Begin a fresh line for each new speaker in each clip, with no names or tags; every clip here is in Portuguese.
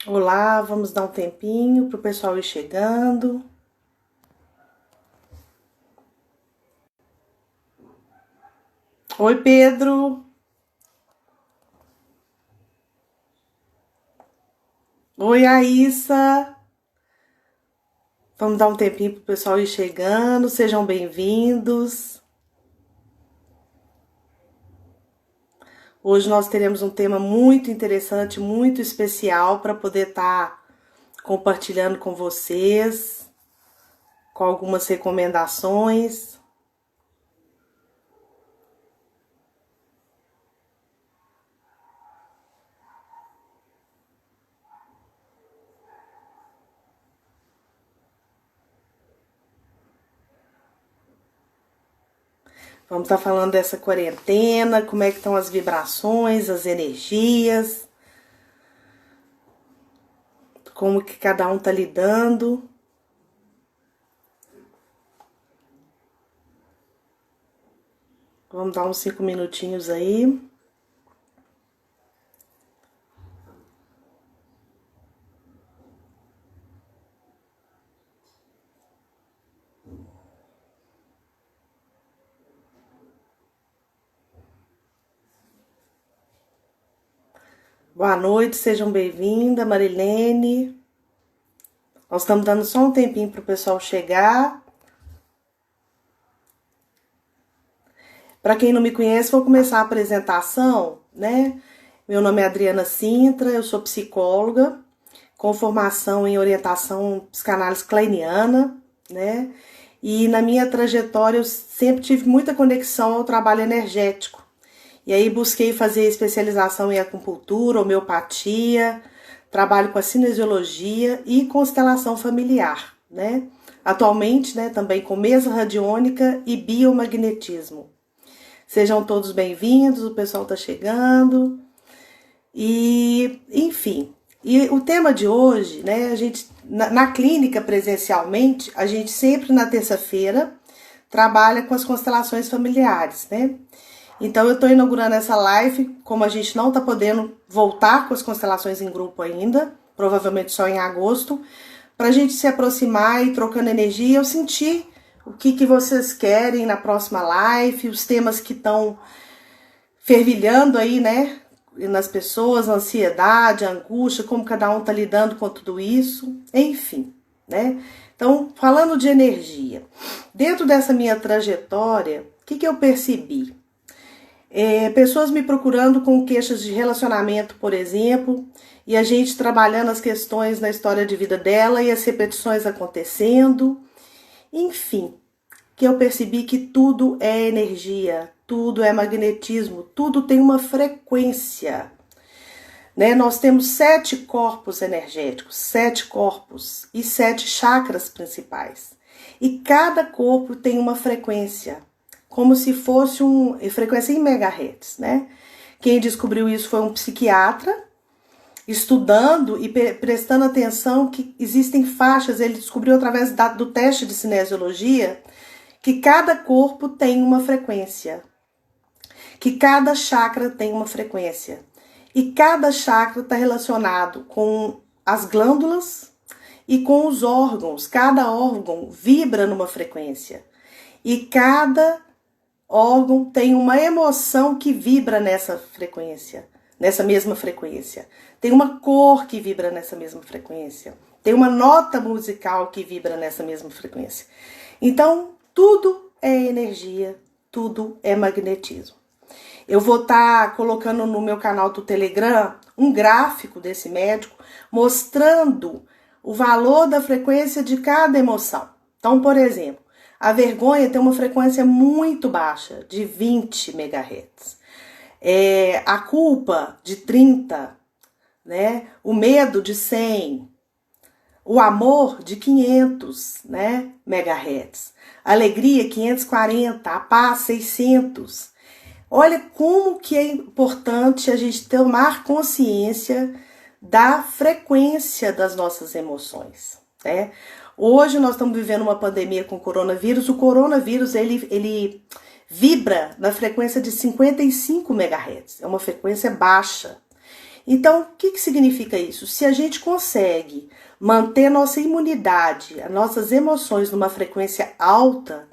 Olá, vamos dar um tempinho para o pessoal ir chegando. Oi, Pedro. Oi, Aissa. Vamos dar um tempinho para o pessoal ir chegando. Sejam bem-vindos. Hoje nós teremos um tema muito interessante, muito especial para poder estar compartilhando com vocês, com algumas recomendações. Vamos estar falando dessa quarentena, como é que estão as vibrações, as energias, como que cada um está lidando. Vamos dar uns 5 minutinhos aí. Boa noite, sejam bem-vindas, Marilene. Nós estamos dando só um tempinho para o pessoal chegar. Para quem não me conhece, vou começar a apresentação, né? Meu nome é Adriana Sintra, eu sou psicóloga, com formação em orientação psicanálise kleiniana, né? E na minha trajetória eu sempre tive muita conexão ao trabalho energético. E aí busquei fazer especialização em acupuntura, homeopatia, trabalho com a cinesiologia e constelação familiar, né? Atualmente, né, também com mesa radiônica e biomagnetismo. Sejam todos bem-vindos, o pessoal está chegando. E, enfim, e o tema de hoje, né, a gente, na clínica presencialmente, a gente sempre na terça-feira trabalha com as constelações familiares, né? Então eu estou inaugurando essa live, como a gente não está podendo voltar com as constelações em grupo ainda, provavelmente só em agosto, para a gente se aproximar e trocando energia, eu sentir o que vocês querem na próxima live, os temas que estão fervilhando aí, né, nas pessoas, a ansiedade, a angústia, como cada um está lidando com tudo isso, enfim, né? Então, falando de energia, dentro dessa minha trajetória, o que eu percebi? Pessoas me procurando com queixas de relacionamento, por exemplo, e a gente trabalhando as questões na história de vida dela e as repetições acontecendo. Enfim, que eu percebi que tudo é energia, tudo é magnetismo, tudo tem uma frequência. Né? Nós temos 7 corpos energéticos, 7 corpos e 7 chakras principais. E cada corpo tem uma frequência, como se fosse uma frequência em megahertz, né? Quem descobriu isso foi um psiquiatra, estudando e prestando atenção que existem faixas, ele descobriu através do teste de cinesiologia que cada corpo tem uma frequência, que cada chakra tem uma frequência, e cada chakra está relacionado com as glândulas e com os órgãos, cada órgão vibra numa frequência, e cada órgão tem uma emoção que vibra nessa frequência, nessa mesma frequência. Tem uma cor que vibra nessa mesma frequência. Tem uma nota musical que vibra nessa mesma frequência. Então, tudo é energia, tudo é magnetismo. Eu vou estar colocando no meu canal do Telegram um gráfico desse médico mostrando o valor da frequência de cada emoção. Então, por exemplo, a vergonha tem uma frequência muito baixa, de 20 MHz. A culpa, de 30, né? O medo, de 100. O amor, de 500, né? MHz. A alegria, 540. A paz, 600. Olha como que é importante a gente tomar consciência da frequência das nossas emoções, né? Hoje nós estamos vivendo uma pandemia com coronavírus. O coronavírus, ele vibra na frequência de 55 MHz, é uma frequência baixa. Então, o que significa isso? Se a gente consegue manter nossa imunidade, as nossas emoções numa frequência alta,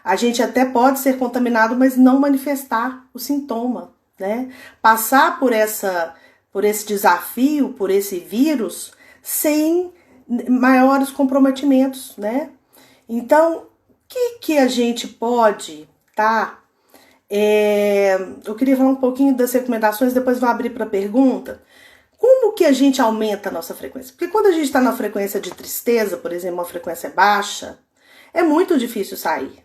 a gente até pode ser contaminado, mas não manifestar o sintoma, né? Passar por esse desafio, por esse vírus, sem maiores comprometimentos, né? Então, o que a gente pode, tá? Eu queria falar um pouquinho das recomendações, depois vou abrir para pergunta. Como que a gente aumenta a nossa frequência? Porque quando a gente está na frequência de tristeza, por exemplo, uma frequência baixa, é muito difícil sair.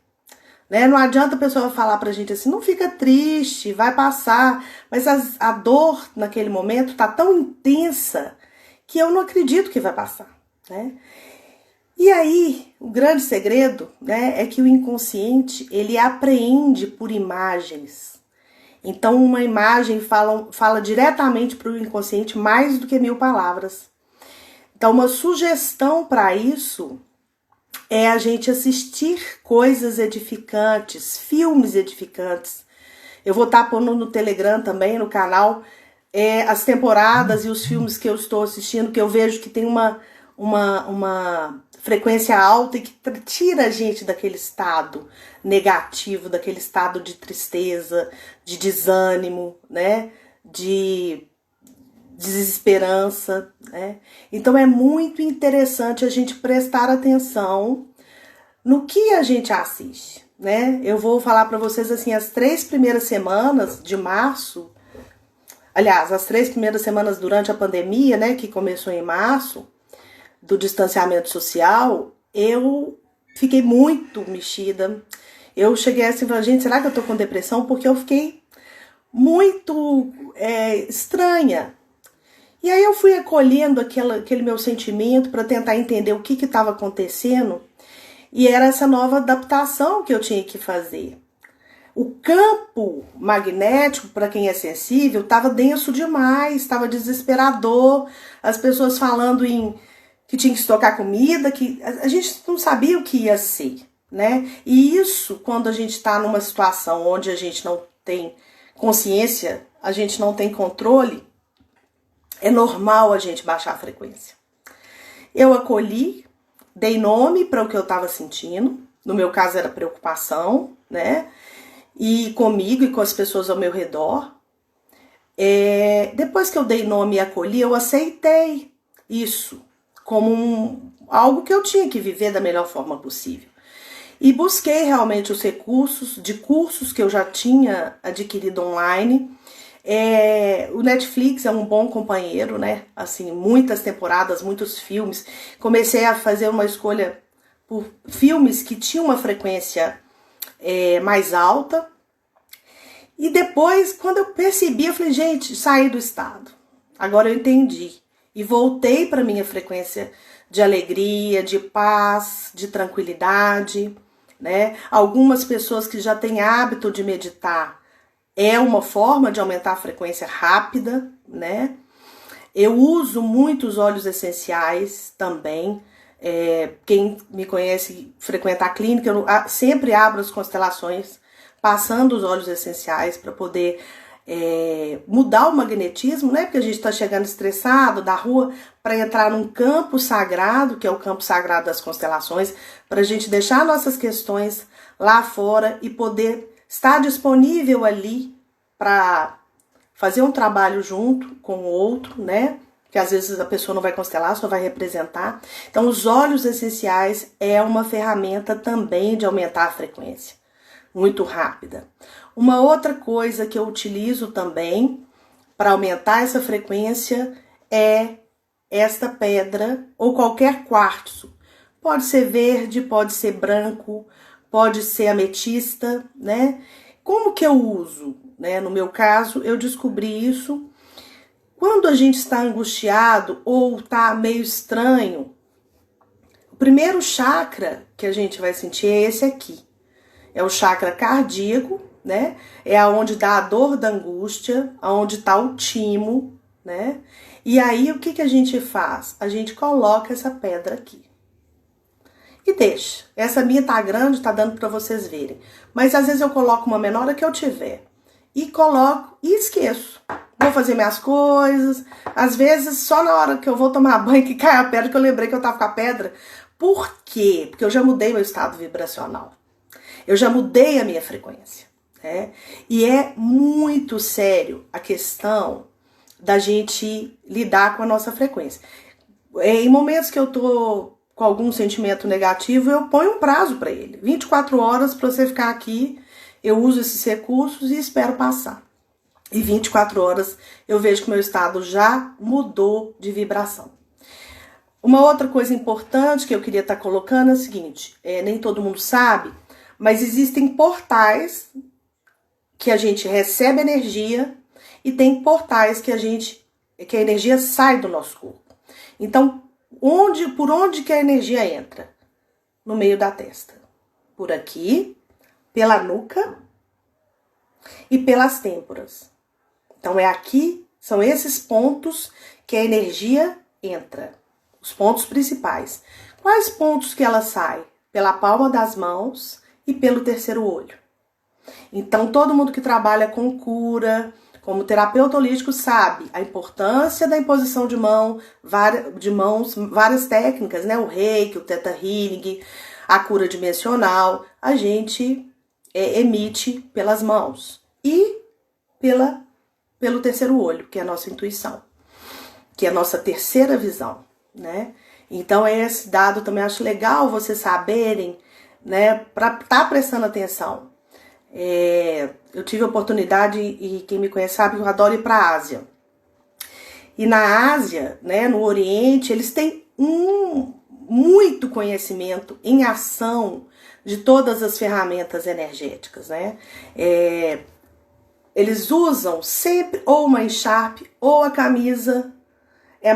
Né? Não adianta a pessoa falar pra gente assim, não fica triste, vai passar. Mas a dor naquele momento tá tão intensa que eu não acredito que vai passar. Né? E aí, o grande segredo, né, é que o inconsciente, ele apreende por imagens. Então, uma imagem fala diretamente para o inconsciente mais do que 1000 palavras. Então, uma sugestão para isso é a gente assistir coisas edificantes, filmes edificantes. Eu vou estar pondo no Telegram também, no canal, as temporadas e os filmes que eu estou assistindo, que eu vejo que tem uma frequência alta e que tira a gente daquele estado negativo, daquele estado de tristeza, de desânimo, né? De desesperança, né? Então é muito interessante a gente prestar atenção no que a gente assiste, né? Eu vou falar para vocês assim, as 3 primeiras semanas de março, aliás, as 3 primeiras semanas durante a pandemia, né, que começou em março, do distanciamento social, eu fiquei muito mexida. Eu cheguei assim e falei, gente, será que eu tô com depressão? Porque eu fiquei muito estranha. E aí eu fui acolhendo aquele meu sentimento para tentar entender o que estava acontecendo. E era essa nova adaptação que eu tinha que fazer. O campo magnético, para quem é sensível, estava denso demais, estava desesperador. As pessoas falando que tinha que estocar comida, que a gente não sabia o que ia ser, né? E isso, quando a gente está numa situação onde a gente não tem consciência, a gente não tem controle, é normal a gente baixar a frequência. Eu acolhi, dei nome para o que eu estava sentindo, no meu caso era preocupação, né? E comigo e com as pessoas ao meu redor. Depois que eu dei nome e acolhi, eu aceitei isso como algo que eu tinha que viver da melhor forma possível. E busquei realmente os recursos de cursos que eu já tinha adquirido online. O Netflix é um bom companheiro, né? Assim, muitas temporadas, muitos filmes. Comecei a fazer uma escolha por filmes que tinham uma frequência mais alta. E depois, quando eu percebi, eu falei, gente, saí do estado. Agora eu entendi. E voltei para minha frequência de alegria, de paz, de tranquilidade, né? Algumas pessoas que já têm hábito de meditar, é uma forma de aumentar a frequência rápida, né? Eu uso muito os óleos essenciais também. Quem me conhece, frequenta a clínica, eu sempre abro as constelações passando os óleos essenciais para poder mudar o magnetismo, né? Porque a gente está chegando estressado da rua para entrar num campo sagrado, que é o campo sagrado das constelações, para a gente deixar nossas questões lá fora e poder estar disponível ali para fazer um trabalho junto com o outro, né? Que às vezes a pessoa não vai constelar, só vai representar. Então, os óleos essenciais é uma ferramenta também de aumentar a frequência, muito rápida. Uma outra coisa que eu utilizo também para aumentar essa frequência é esta pedra ou qualquer quartzo. Pode ser verde, pode ser branco, pode ser ametista, né? Como que eu uso? Né? No meu caso, eu descobri isso quando a gente está angustiado ou está meio estranho. O primeiro chakra que a gente vai sentir é esse aqui. É o chakra cardíaco, né? É aonde dá a dor da angústia, aonde está o timo, né? E aí, o que a gente faz? A gente coloca essa pedra aqui. e deixa. Essa minha tá grande, tá dando para vocês verem. Mas às vezes eu coloco uma menor que eu tiver. E coloco e esqueço. Vou fazer minhas coisas. Às vezes, só na hora que eu vou tomar banho que cai a pedra, que eu lembrei que eu tava com a pedra. Por quê? Porque eu já mudei meu estado vibracional. Eu já mudei a minha frequência. Né? E é muito sério a questão da gente lidar com a nossa frequência. Em momentos que eu tô com algum sentimento negativo, eu ponho um prazo para ele. 24 horas para você ficar aqui, eu uso esses recursos e espero passar. E 24 horas eu vejo que meu estado já mudou de vibração. Uma outra coisa importante que eu queria estar colocando é o seguinte, nem todo mundo sabe, mas existem portais que a gente recebe energia e tem portais que a energia sai do nosso corpo. Então, por onde que a energia entra? No meio da testa. Por aqui, pela nuca e pelas têmporas. Então, são esses pontos que a energia entra. Os pontos principais. Quais pontos que ela sai? Pela palma das mãos e pelo terceiro olho. Então, todo mundo que trabalha com cura, como terapeuta holístico, sabe a importância da imposição de mãos, várias técnicas, né? O reiki, o theta healing, a cura dimensional, a gente emite pelas mãos e pelo terceiro olho, que é a nossa intuição, que é a nossa terceira visão, né? Então, esse dado também acho legal vocês saberem, né? Para estar prestando atenção. Eu tive a oportunidade, e quem me conhece sabe que eu adoro ir para a Ásia. E na Ásia, né, no Oriente, eles têm muito conhecimento em ação de todas as ferramentas energéticas, né? Eles usam sempre ou uma encharpe ou a camisa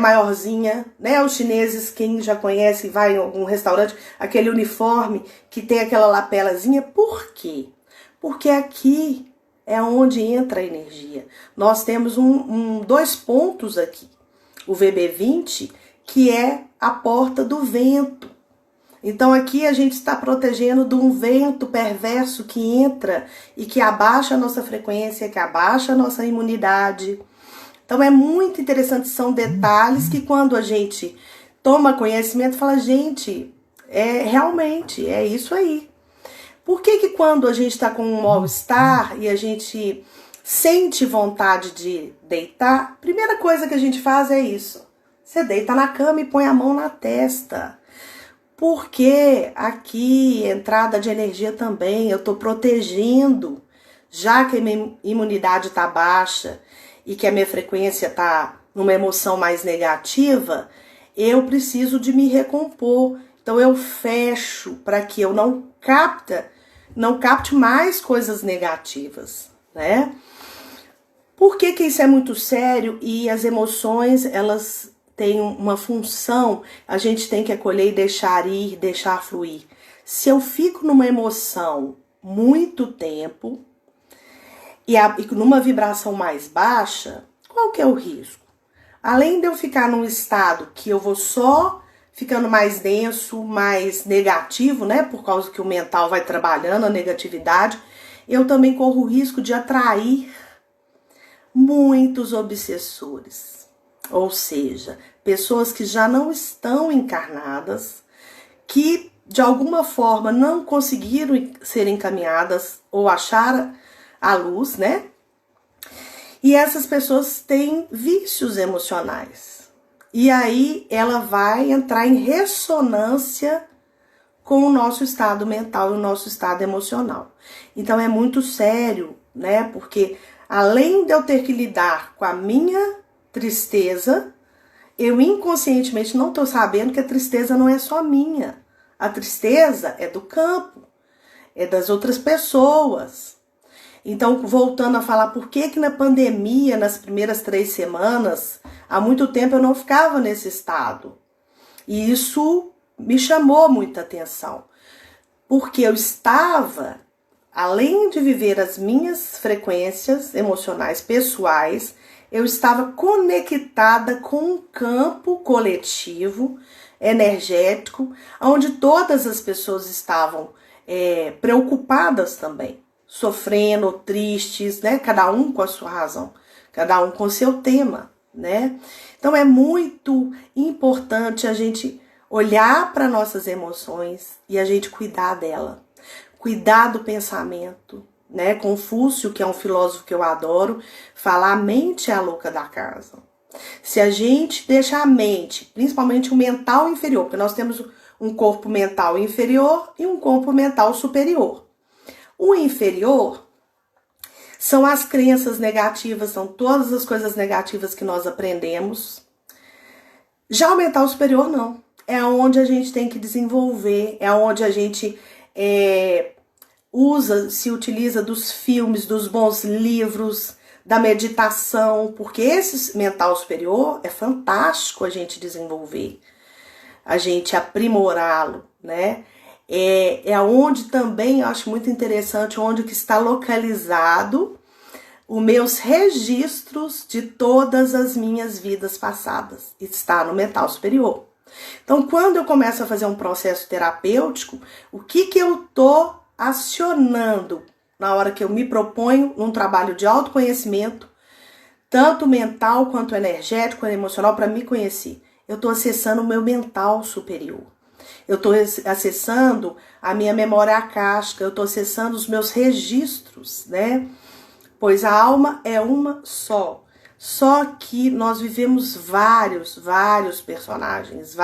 maiorzinha, né? Os chineses, quem já conhece, vai em algum restaurante, aquele uniforme que tem aquela lapelazinha. Por quê? Porque aqui é onde entra a energia. Nós temos dois pontos aqui. O VB20, que é a porta do vento. Então aqui a gente está protegendo de um vento perverso que entra e que abaixa a nossa frequência, que abaixa a nossa imunidade. Então é muito interessante, são detalhes que quando a gente toma conhecimento, fala, gente, realmente, é isso aí. Por que quando a gente está com um mal-estar e a gente sente vontade de deitar, a primeira coisa que a gente faz é isso. Você deita na cama e põe a mão na testa. Porque aqui, entrada de energia também, eu estou protegendo, já que a minha imunidade está baixa e que a minha frequência está numa emoção mais negativa, eu preciso de me recompor. Então eu fecho para que eu não capte mais coisas negativas, né? Por que isso é muito sério? E as emoções, elas têm uma função, a gente tem que acolher e deixar ir, deixar fluir. Se eu fico numa emoção muito tempo e numa vibração mais baixa, qual que é o risco? Além de eu ficar num estado que eu vou só ficando mais denso, mais negativo, né? Por causa que o mental vai trabalhando a negatividade, eu também corro o risco de atrair muitos obsessores. Ou seja, pessoas que já não estão encarnadas, que de alguma forma não conseguiram ser encaminhadas ou achar a luz, né? E essas pessoas têm vícios emocionais. E aí ela vai entrar em ressonância com o nosso estado mental e o nosso estado emocional. Então é muito sério, né? Porque além de eu ter que lidar com a minha tristeza, eu inconscientemente não estou sabendo que a tristeza não é só minha. A tristeza é do campo, é das outras pessoas. Então, voltando a falar por que na pandemia, nas primeiras 3 semanas, há muito tempo eu não ficava nesse estado. E isso me chamou muita atenção. Porque eu estava, além de viver as minhas frequências emocionais pessoais, eu estava conectada com um campo coletivo energético, onde todas as pessoas estavam preocupadas também, sofrendo, tristes, né? Cada um com a sua razão, cada um com o seu tema, né? Então é muito importante a gente olhar para nossas emoções e a gente cuidar dela, cuidar do pensamento, né? Confúcio, que é um filósofo que eu adoro, fala: a mente é a louca da casa. Se a gente deixa a mente, principalmente o mental inferior, porque nós temos um corpo mental inferior e um corpo mental superior. O inferior são as crenças negativas, são todas as coisas negativas que nós aprendemos. Já o mental superior não. É onde a gente tem que desenvolver, é onde a gente se utiliza dos filmes, dos bons livros, da meditação, porque esse mental superior é fantástico a gente desenvolver, a gente aprimorá-lo, né? É onde também eu acho muito interessante, onde que está localizado os meus registros de todas as minhas vidas passadas. Está no mental superior. Então, quando eu começo a fazer um processo terapêutico, o que eu tô acionando na hora que eu me proponho num trabalho de autoconhecimento, tanto mental quanto energético e emocional, para me conhecer? Eu estou acessando o meu mental superior. Eu estou acessando a minha memória akáshica, eu estou acessando os meus registros, né? Pois a alma é uma só. Só que nós vivemos vários personagens,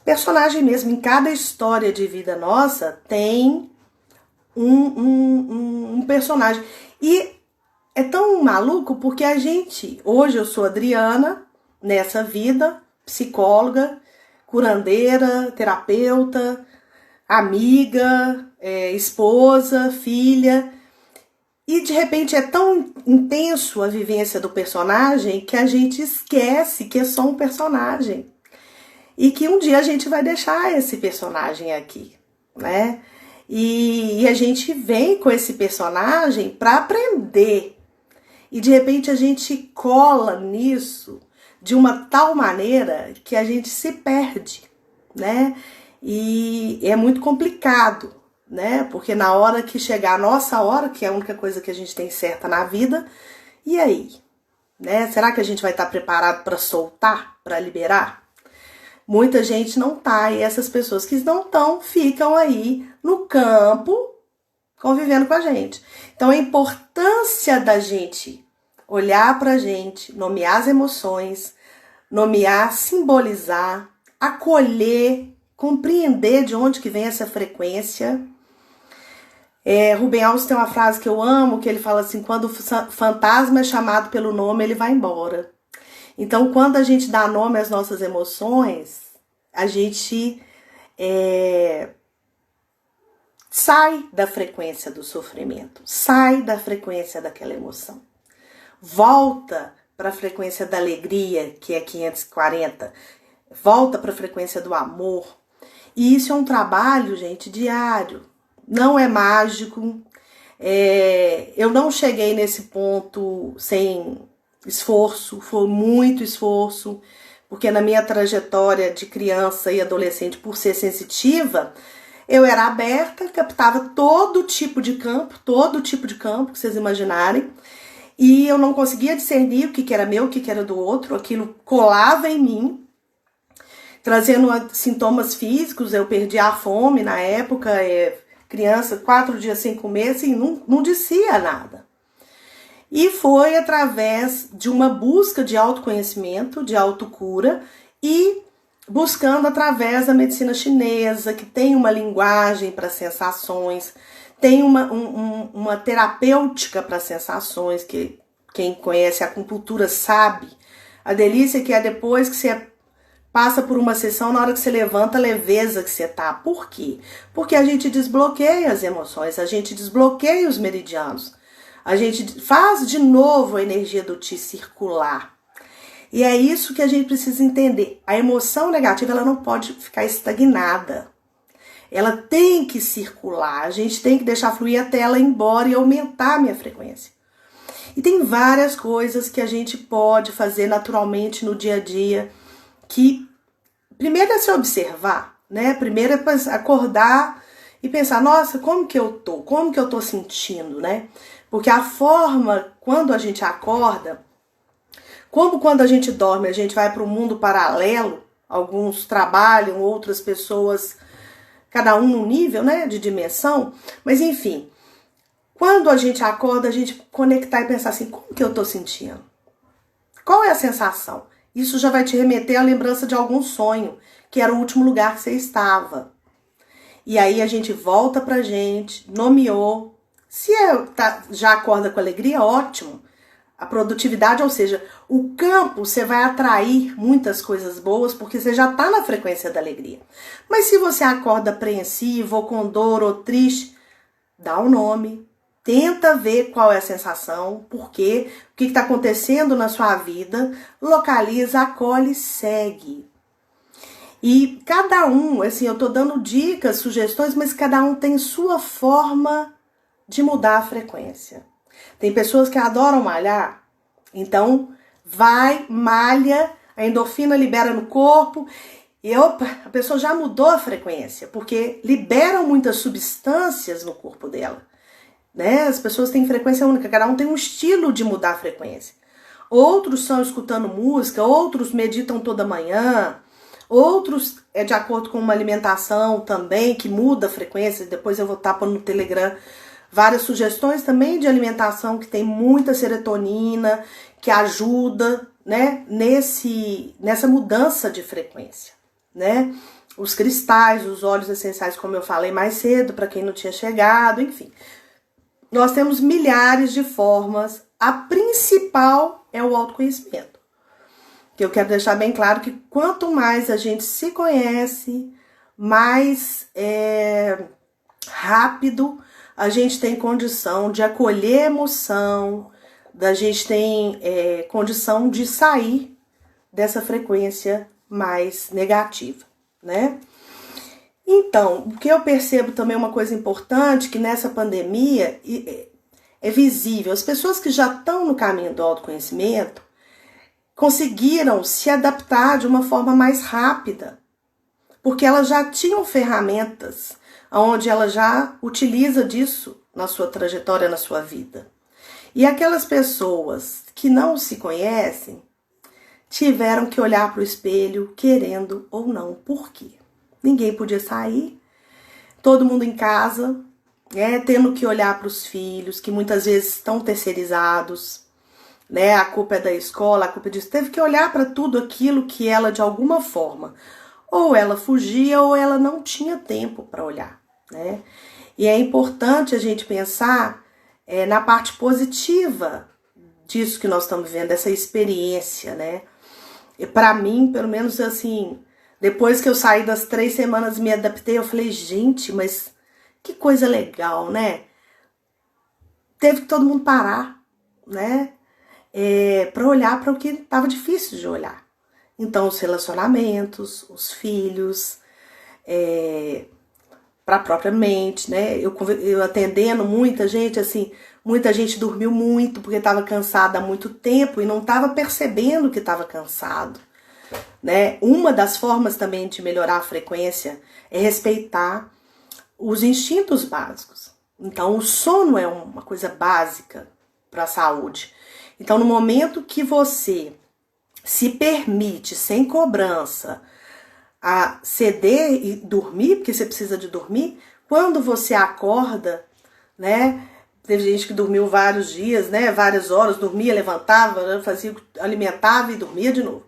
personagem mesmo. Em cada história de vida nossa tem um personagem. E é tão maluco porque hoje eu sou Adriana, nessa vida, psicóloga, curandeira, terapeuta, amiga, esposa, filha. E de repente é tão intenso a vivência do personagem que a gente esquece que é só um personagem. E que um dia a gente vai deixar esse personagem aqui, né? E a gente vem com esse personagem para aprender. E de repente a gente cola nisso de uma tal maneira que a gente se perde, né? E é muito complicado, né? Porque na hora que chegar a nossa hora, que é a única coisa que a gente tem certa na vida, e aí? Né? Será que a gente vai estar preparado para soltar, para liberar? Muita gente não tá, e essas pessoas que não estão ficam aí no campo convivendo com a gente. Então a importância da gente olhar pra gente, nomear as emoções, nomear, simbolizar, acolher, compreender de onde que vem essa frequência. Rubem Alves tem uma frase que eu amo, que ele fala assim: quando o fantasma é chamado pelo nome, ele vai embora. Então, quando a gente dá nome às nossas emoções, a gente sai da frequência do sofrimento, sai da frequência daquela emoção. Volta para a frequência da alegria, que é 540. Volta para a frequência do amor. E isso é um trabalho, gente, diário. Não é mágico. Eu não cheguei nesse ponto sem esforço, foi muito esforço, porque na minha trajetória de criança e adolescente, por ser sensitiva, eu era aberta, captava todo tipo de campo que vocês imaginarem, e eu não conseguia discernir o que era meu, o que era do outro, aquilo colava em mim, trazendo sintomas físicos. Eu perdi a fome na época, criança, 4 dias sem comer, assim, não descia nada. E foi através de uma busca de autoconhecimento, de autocura, e buscando através da medicina chinesa, que tem uma linguagem para sensações, tem uma terapêutica para sensações, que quem conhece a acupuntura sabe a delícia que é depois que você passa por uma sessão, na hora que você levanta, a leveza que você tá. Por quê? Porque a gente desbloqueia as emoções, a gente desbloqueia os meridianos. A gente faz de novo a energia do Ti circular. E é isso que a gente precisa entender. A emoção negativa, ela não pode ficar estagnada. Ela tem que circular. A gente tem que deixar fluir até ela ir embora e aumentar a minha frequência. E tem várias coisas que a gente pode fazer naturalmente no dia a dia, que primeiro é se observar, né? Primeiro é acordar e pensar, nossa, como que eu tô? Como que eu tô sentindo, né? Porque a forma, quando a gente acorda, como quando a gente dorme, a gente vai para um mundo paralelo, alguns trabalham, outras pessoas, cada um num nível, né, de dimensão, mas enfim, quando a gente acorda, a gente conectar e pensar assim, como que eu tô sentindo? Qual é a sensação? Isso já vai te remeter à lembrança de algum sonho, que era o último lugar que você estava. E aí a gente volta pra gente, nomeou. Se já acorda com alegria, ótimo. A produtividade, ou seja, o campo, você vai atrair muitas coisas boas porque você já está na frequência da alegria. Mas se você acorda apreensivo, ou com dor, ou triste, dá um nome, tenta ver qual é a sensação, por quê, o que está acontecendo na sua vida, localiza, acolhe, segue. E cada um, assim, eu estou dando dicas, sugestões, mas cada um tem sua forma de mudar a frequência. Tem pessoas que adoram malhar, então vai, malha, a endorfina libera no corpo e opa, a pessoa já mudou a frequência, porque liberam muitas substâncias no corpo dela, né? As pessoas têm frequência única, cada um tem um estilo de mudar a frequência. Outros são escutando música, outros meditam toda manhã, outros é de acordo com uma alimentação também que muda a frequência. Depois eu vou estar pondo no Telegram várias sugestões também de alimentação que tem muita serotonina, que ajuda, né, nessa mudança de frequência, né? Os cristais, os óleos essenciais, como eu falei mais cedo, para quem não tinha chegado, enfim. Nós temos milhares de formas, a principal é o autoconhecimento. Que eu quero deixar bem claro que quanto mais a gente se conhece, mais rápido a gente tem condição de acolher a emoção, a gente tem condição de sair dessa frequência mais negativa, né? Então, o que eu percebo também uma coisa importante, que nessa pandemia é visível, as pessoas que já estão no caminho do autoconhecimento conseguiram se adaptar de uma forma mais rápida, porque elas já tinham ferramentas onde ela já utiliza disso na sua trajetória, na sua vida. E aquelas pessoas que não se conhecem tiveram que olhar para o espelho, querendo ou não. Por quê? Ninguém podia sair, todo mundo em casa, tendo que olhar para os filhos, que muitas vezes estão terceirizados, né? A culpa é da escola, a culpa é disso. Teve que olhar para tudo aquilo que ela, de alguma forma, ou ela fugia ou ela não tinha tempo para olhar, né? E é importante a gente pensar na parte positiva disso que nós estamos vivendo, dessa experiência, né? E para mim, pelo menos assim, depois que eu saí das 3 semanas e me adaptei, eu falei, gente, mas que coisa legal, né? Teve que todo mundo parar, né? Para olhar para o que estava difícil de olhar. Então, os relacionamentos, os filhos, para a própria mente, né? Eu atendendo muita gente, assim, muita gente dormiu muito porque estava cansada há muito tempo e não estava percebendo que estava cansado, né? Uma das formas também de melhorar a frequência é respeitar os instintos básicos. Então, o sono é uma coisa básica para a saúde. Então, no momento que você se permite, sem cobrança, a ceder e dormir, porque você precisa de dormir, quando você acorda, né? Teve gente que dormiu vários dias, né? Várias horas, dormia, levantava, fazia, alimentava e dormia de novo.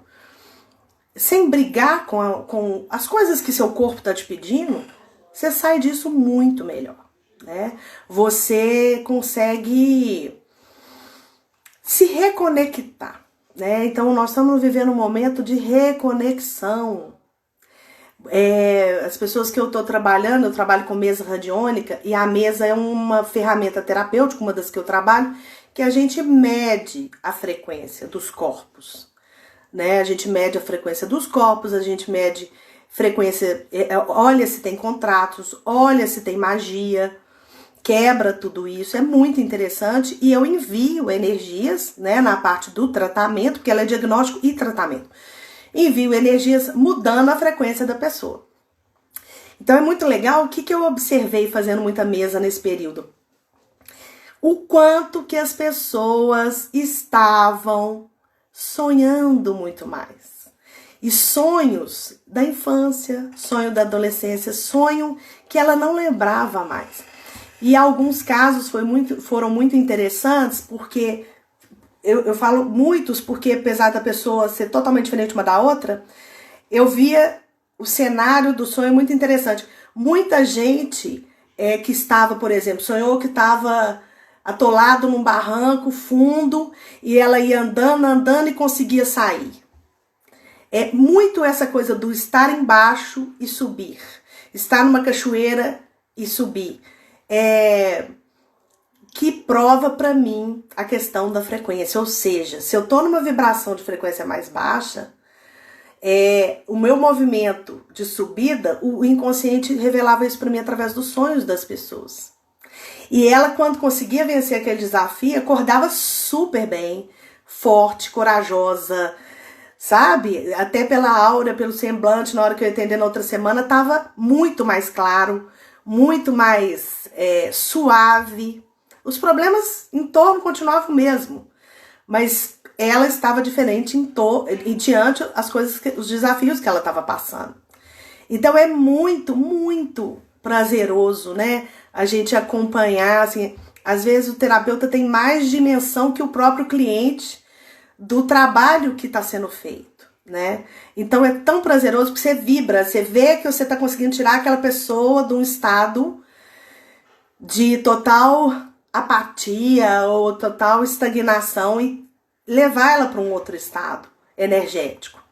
Sem brigar com as coisas que seu corpo está te pedindo, você sai disso muito melhor, né? Você consegue se reconectar, né? Então, nós estamos vivendo um momento de reconexão. As pessoas que eu estou trabalhando, eu trabalho com mesa radiônica, e a mesa é uma ferramenta terapêutica, uma das que eu trabalho, que a gente mede a frequência dos corpos, né? A gente mede a frequência dos corpos, a gente mede frequência, olha se tem contratos, olha se tem magia. quebra tudo isso, é muito interessante, e eu envio energias, né, na parte do tratamento, porque ela é diagnóstico e tratamento. Envio energias mudando a frequência da pessoa. Então é muito legal. O que eu observei fazendo muita mesa nesse período? O quanto que as pessoas estavam sonhando muito mais. E sonhos da infância, sonho da adolescência, sonho que ela não lembrava mais. E alguns casos foram muito interessantes, porque eu falo muitos, porque apesar da pessoa ser totalmente diferente uma da outra, eu via o cenário do sonho muito interessante. Muita gente que estava, por exemplo, sonhou que estava atolado num barranco fundo e ela ia andando e conseguia sair. É muito essa coisa do estar embaixo e subir. Estar numa cachoeira e subir. Que prova para mim a questão da frequência. Ou seja, se eu tô numa vibração de frequência mais baixa, o meu movimento de subida, o inconsciente revelava isso para mim através dos sonhos das pessoas. E ela, quando conseguia vencer aquele desafio, acordava super bem, forte, corajosa, sabe? Até pela aura, pelo semblante, na hora que eu ia atender na outra semana, tava muito mais claro, muito mais suave. Os problemas em torno continuavam o mesmo, mas ela estava diferente e diante os desafios que ela estava passando. Então é muito, muito prazeroso, né? A gente acompanhar, assim, às vezes o terapeuta tem mais dimensão que o próprio cliente do trabalho que está sendo feito, né? Então é tão prazeroso que você vibra, você vê que você está conseguindo tirar aquela pessoa de um estado de total apatia ou total estagnação e levar ela para um outro estado energético.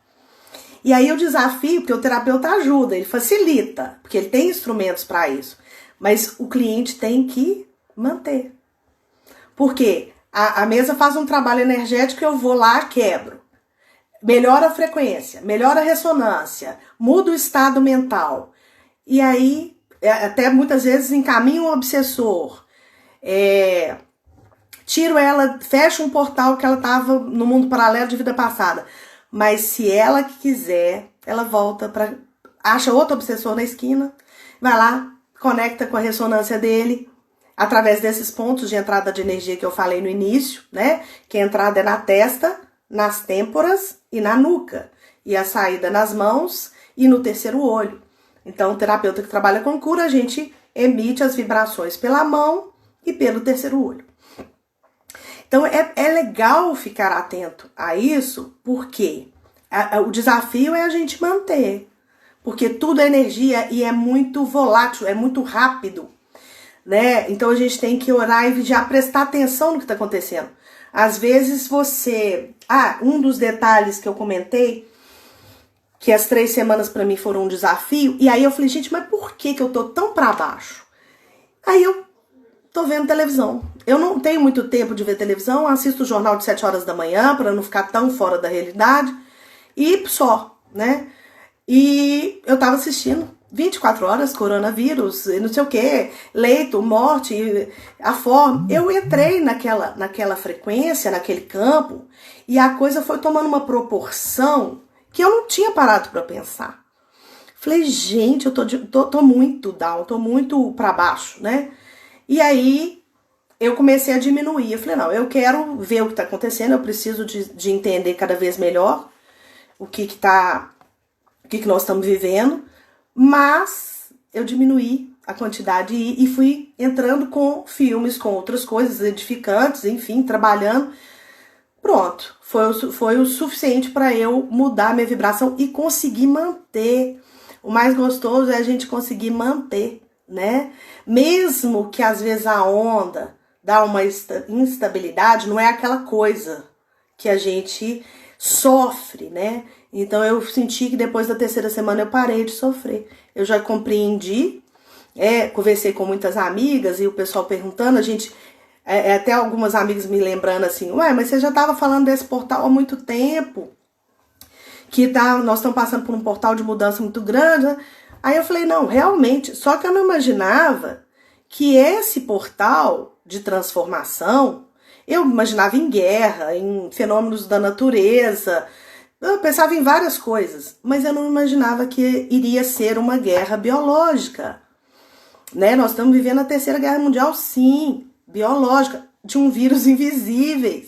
E aí o desafio, porque o terapeuta ajuda, ele facilita, porque ele tem instrumentos para isso, mas o cliente tem que manter. Por quê? A mesa faz um trabalho energético, eu vou lá, quebro. Melhora a frequência, melhora a ressonância, muda o estado mental. E aí, até muitas vezes encaminho um obsessor, tiro ela, fecho um portal que ela estava no mundo paralelo de vida passada. Mas se ela quiser, ela volta acha outro obsessor na esquina, vai lá, conecta com a ressonância dele, através desses pontos de entrada de energia que eu falei no início, né? Que a entrada é na testa, nas têmporas e na nuca. E a saída nas mãos e no terceiro olho. Então, o terapeuta que trabalha com cura, a gente emite as vibrações pela mão e pelo terceiro olho. Então, é legal ficar atento a isso, porque o desafio é a gente manter. Porque tudo é energia e é muito volátil, é muito rápido, né? Então, a gente tem que orar e já prestar atenção no que está acontecendo. Às vezes, um dos detalhes que eu comentei, que as 3 semanas para mim foram um desafio, e aí eu falei, gente, mas por que eu tô tão para baixo? Aí eu tô vendo televisão. Eu não tenho muito tempo de ver televisão, assisto o jornal de 7 horas da manhã para não ficar tão fora da realidade e só, né? E eu tava assistindo 24 horas, coronavírus, não sei o que, leito, morte, a forma. Eu entrei naquela frequência, naquele campo, e a coisa foi tomando uma proporção que eu não tinha parado para pensar. Falei, gente, eu tô muito down, tô muito para baixo, né? E aí eu comecei a diminuir. Eu falei, não, eu quero ver o que tá acontecendo, eu preciso de entender cada vez melhor o que nós estamos vivendo, mas eu diminuí a quantidade e fui entrando com filmes, com outras coisas edificantes, enfim, trabalhando. Pronto, foi o suficiente para eu mudar a minha vibração e conseguir manter. O mais gostoso é a gente conseguir manter, né? Mesmo que às vezes a onda dá uma instabilidade, não é aquela coisa que a gente sofre, né? Então eu senti que depois da 3ª semana eu parei de sofrer. Eu já compreendi, conversei com muitas amigas e o pessoal perguntando, até algumas amigas me lembrando assim, mas você já estava falando desse portal há muito tempo, nós estamos passando por um portal de mudança muito grande, né? Aí eu falei, não, realmente, só que eu não imaginava que esse portal de transformação, eu imaginava em guerra, em fenômenos da natureza, eu pensava em várias coisas, mas eu não imaginava que iria ser uma guerra biológica, né? Nós estamos vivendo a Terceira Guerra Mundial, sim, biológica, de um vírus invisível.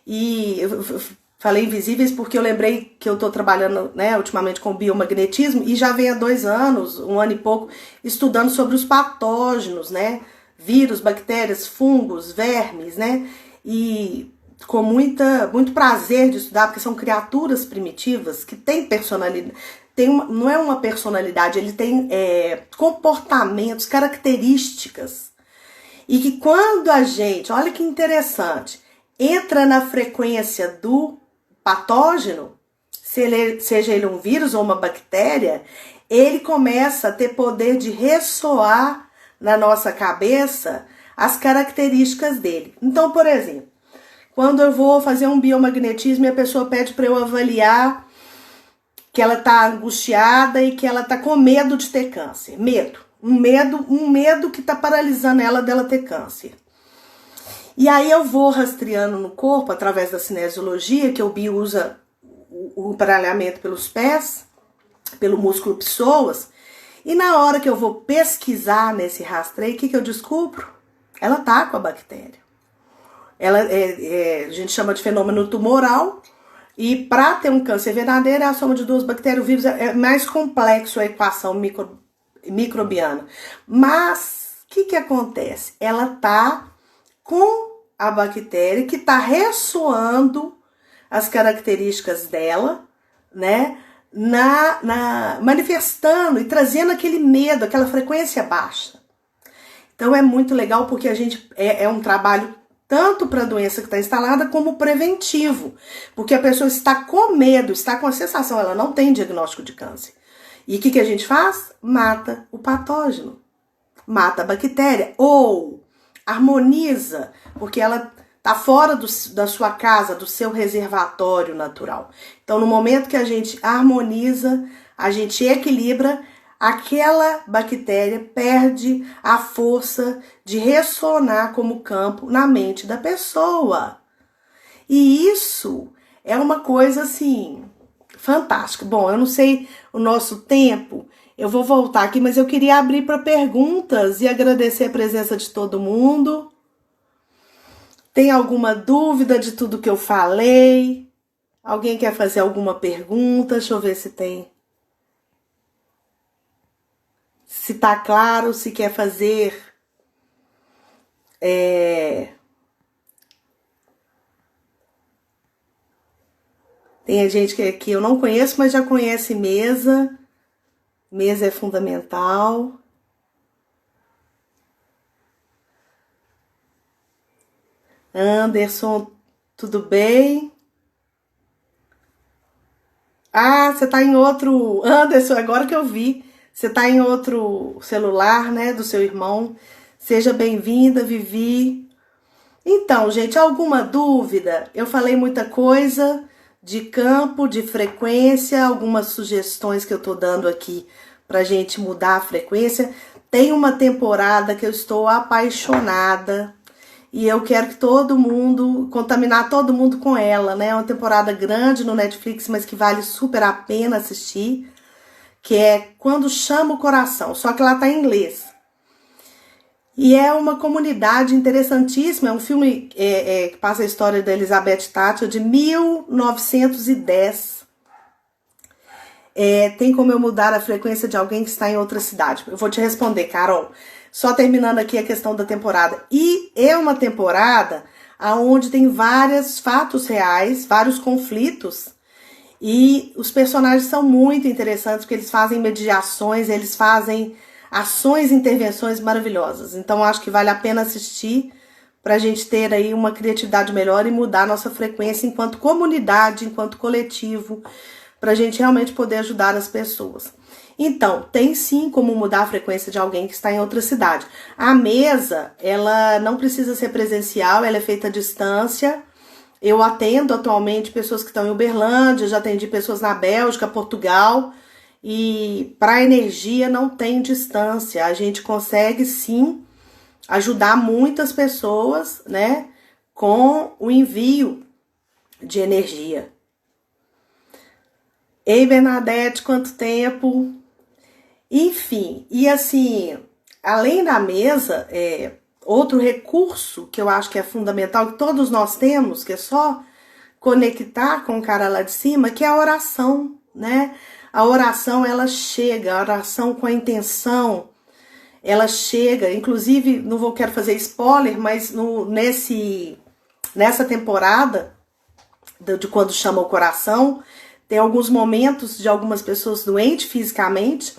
E eu falei invisíveis porque eu lembrei que eu estou trabalhando, né, ultimamente com biomagnetismo e já venho há 2 anos, 1 ano e pouco, estudando sobre os patógenos, né? Vírus, bactérias, fungos, vermes, né? E com muito prazer de estudar, porque são criaturas primitivas que têm personalidade. Não é uma personalidade, ele tem comportamentos, características. E que quando a gente, olha que interessante, entra na frequência do patógeno, seja ele um vírus ou uma bactéria, ele começa a ter poder de ressoar na nossa cabeça as características dele. Então, por exemplo, quando eu vou fazer um biomagnetismo e a pessoa pede para eu avaliar que ela está angustiada e que ela está com medo de ter câncer. Um medo que está paralisando ela dela ter câncer. E aí eu vou rastreando no corpo, através da cinesiologia, que o bio usa o emparelhamento pelos pés, pelo músculo psoas, e na hora que eu vou pesquisar nesse rastreio, o que eu descubro? Ela tá com a bactéria. A gente chama de fenômeno tumoral, e para ter um câncer verdadeiro, é a soma de 2 bactérias, o vírus é mais complexo a equação microbiana. Mas, o que acontece? Ela tá com a bactéria que está ressoando as características dela, né? Manifestando e trazendo aquele medo, aquela frequência baixa. Então é muito legal porque a gente é um trabalho tanto para a doença que está instalada como preventivo, porque a pessoa está com medo, está com a sensação, ela não tem diagnóstico de câncer. E o que a gente faz? Mata o patógeno, mata a bactéria ou harmoniza, porque ela está fora da sua casa, do seu reservatório natural. Então, no momento que a gente harmoniza, a gente equilibra, aquela bactéria perde a força de ressonar como campo na mente da pessoa. E isso é uma coisa, assim, fantástica. Bom, eu não sei o nosso tempo, eu vou voltar aqui, mas eu queria abrir para perguntas e agradecer a presença de todo mundo. Tem alguma dúvida de tudo que eu falei? Alguém quer fazer alguma pergunta? Deixa eu ver se tem. Se tá claro, se quer fazer. Tem gente que eu não conheço, mas já conhece mesa. Mesa é fundamental. Anderson, tudo bem? Ah, você tá em outro... Anderson, agora que eu vi. Você tá em outro celular, né, do seu irmão. Seja bem-vinda, Vivi. Então, gente, alguma dúvida? Eu falei muita coisa de campo, de frequência, algumas sugestões que eu tô dando aqui pra gente mudar a frequência. Tem uma temporada que eu estou apaixonada e eu quero que todo mundo, contaminar todo mundo com ela, né? É uma temporada grande no Netflix, mas que vale super a pena assistir, que é Quando Chama o Coração, só que ela tá em inglês. E é uma comunidade interessantíssima, é um filme que passa a história da Elizabeth Thatcher de 1910. Tem como eu mudar a frequência de alguém que está em outra cidade? Eu vou te responder, Carol. Só terminando aqui a questão da temporada. E é uma temporada onde tem vários fatos reais, vários conflitos. E os personagens são muito interessantes, porque eles fazem mediações, eles fazem ações e intervenções maravilhosas. Então, acho que vale a pena assistir para a gente ter aí uma criatividade melhor e mudar a nossa frequência enquanto comunidade, enquanto coletivo, para a gente realmente poder ajudar as pessoas. Então, tem sim como mudar a frequência de alguém que está em outra cidade. A mesa, ela não precisa ser presencial, ela é feita à distância. Eu atendo atualmente pessoas que estão em Uberlândia, já atendi pessoas na Bélgica, Portugal. e para a energia não tem distância. A gente consegue sim ajudar muitas pessoas, né, com o envio de energia. Ei, Bernadette, quanto tempo! Enfim, e assim, além da mesa, outro recurso que eu acho que é fundamental, que todos nós temos, que é só conectar com o cara lá de cima, que é a oração, né? A oração, ela chega, a oração com a intenção, ela chega, inclusive, quero fazer spoiler, mas nessa temporada de Quando Chama o Coração, tem alguns momentos de algumas pessoas doentes fisicamente,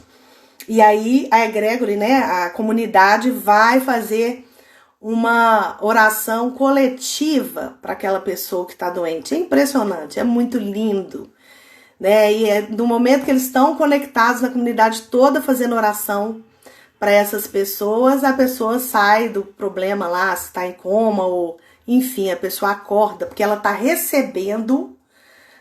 e aí a egregore, né, a comunidade vai fazer uma oração coletiva para aquela pessoa que está doente. É impressionante, é muito lindo, né? E no momento que eles estão conectados na comunidade toda fazendo oração para essas pessoas, a pessoa sai do problema lá, se está em coma ou enfim, a pessoa acorda porque ela está recebendo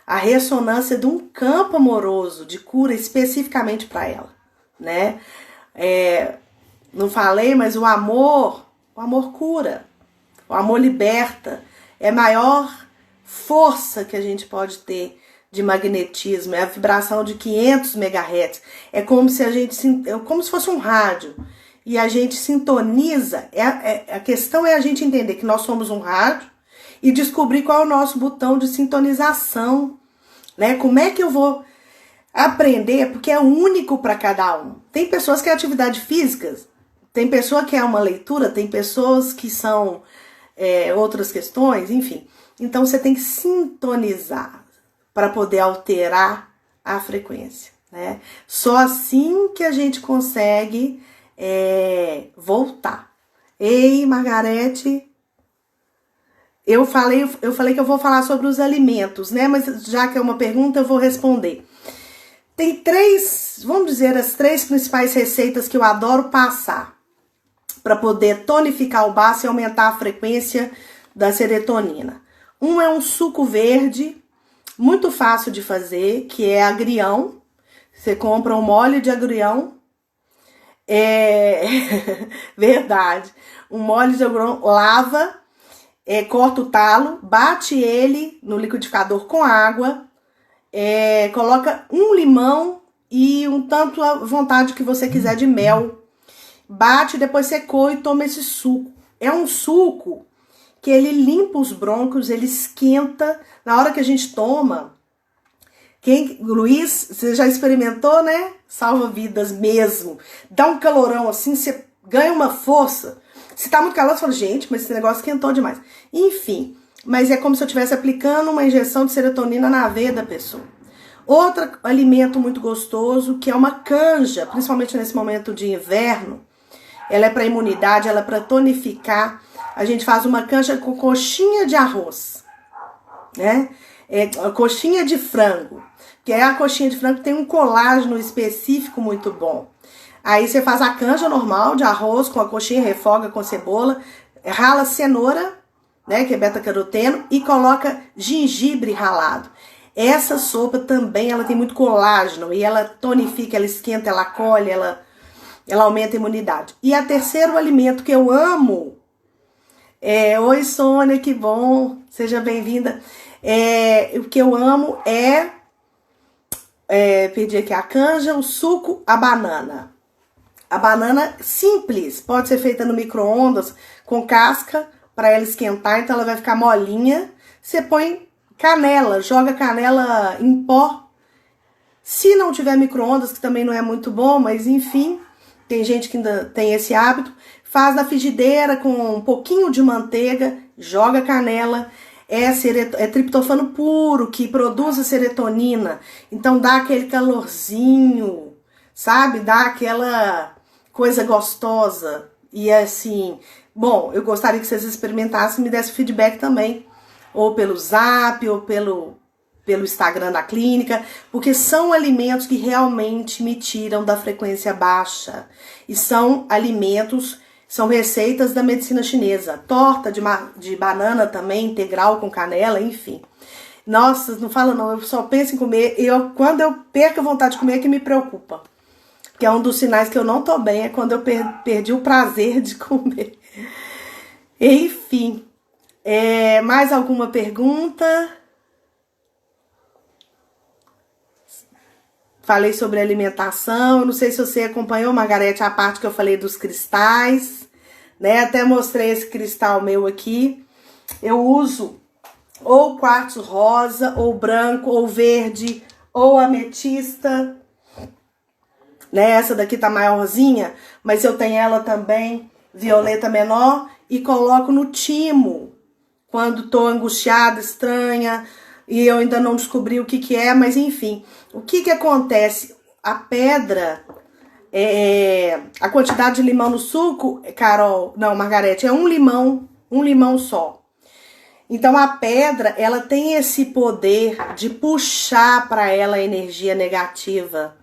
a ressonância de um campo amoroso de cura especificamente para ela, né? Não falei, mas o amor cura, o amor liberta, é a maior força que a gente pode ter de magnetismo, é a vibração de 500 MHz, é como se fosse um rádio, e a gente sintoniza, a questão é a gente entender que nós somos um rádio e descobrir qual é o nosso botão de sintonização, né? Como é que eu vou aprender? Porque é único para cada um. Tem pessoas que é atividade física, tem pessoa que é uma leitura, tem pessoas que são outras questões, enfim. Então você tem que sintonizar para poder alterar a frequência, né? Só assim que a gente consegue voltar. Ei, Margarete, eu falei que eu vou falar sobre os alimentos, né? Mas já que é uma pergunta, eu vou responder. Tem vamos dizer, as 3 principais receitas que eu adoro passar para poder tonificar o baço e aumentar a frequência da serotonina. Um é um suco verde, muito fácil de fazer, que é agrião. Você compra um molho de agrião. Verdade. Um molho de agrião, lava, corta o talo, bate ele no liquidificador com água, coloca um limão e um tanto à vontade que você quiser de mel. Bate, depois secou e toma esse suco. É um suco que ele limpa os brônquios, ele esquenta. Na hora que a gente toma, Luiz, você já experimentou, né? Salva vidas mesmo. Dá um calorão assim, você ganha uma força. Se tá muito calor, você fala, gente, mas esse negócio esquentou demais. Enfim, mas é como se eu estivesse aplicando uma injeção de serotonina na veia da pessoa. Outro alimento muito gostoso, que é uma canja, principalmente nesse momento de inverno. Ela é para imunidade, ela é para tonificar. A gente faz uma canja com coxinha de arroz, né? Coxinha de frango, que é a coxinha de frango que tem um colágeno específico muito bom. Aí você faz a canja normal de arroz com a coxinha, refoga com cebola, rala cenoura, né, que é beta-caroteno, e coloca gengibre ralado. Essa sopa também, ela tem muito colágeno e ela tonifica, ela esquenta, ela acolhe, ela aumenta a imunidade. E a terceiro alimento que eu amo oi, Sônia, que bom, seja bem-vinda. O que eu amo perdi aqui a canja, o suco, a banana. A banana simples, pode ser feita no micro-ondas com casca para ela esquentar, então ela vai ficar molinha. Você põe canela, joga canela em pó. Se não tiver micro-ondas, que também não é muito bom, mas enfim, tem gente que ainda tem esse hábito, faz na frigideira com um pouquinho de manteiga, joga canela. É triptofano puro que produz a serotonina, então dá aquele calorzinho, sabe? Dá aquela coisa gostosa. E assim, bom, eu gostaria que vocês experimentassem e me dessem feedback também, ou pelo Zap, ou pelo Instagram da clínica, porque são alimentos que realmente me tiram da frequência baixa. E são alimentos, são receitas da medicina chinesa. Torta de banana também, integral com canela, enfim. Nossa, não fala não, eu só penso em comer. Quando eu perco a vontade de comer é que me preocupa. Que é um dos sinais que eu não tô bem, é quando eu perdi o prazer de comer. Enfim, mais alguma pergunta? Falei sobre alimentação, eu não sei se você acompanhou, Margarete, a parte que eu falei dos cristais, né? Até mostrei esse cristal meu aqui. Eu uso ou quartzo rosa, ou branco, ou verde, ou ametista, né? Essa daqui tá maiorzinha, mas eu tenho ela também, violeta menor, e coloco no timo, quando tô angustiada, estranha, e eu ainda não descobri o que que é, mas enfim. O que que acontece? A pedra, a quantidade de limão no suco, Carol, não, Margarete, é um limão só. Então a pedra, ela tem esse poder de puxar para ela a energia negativa,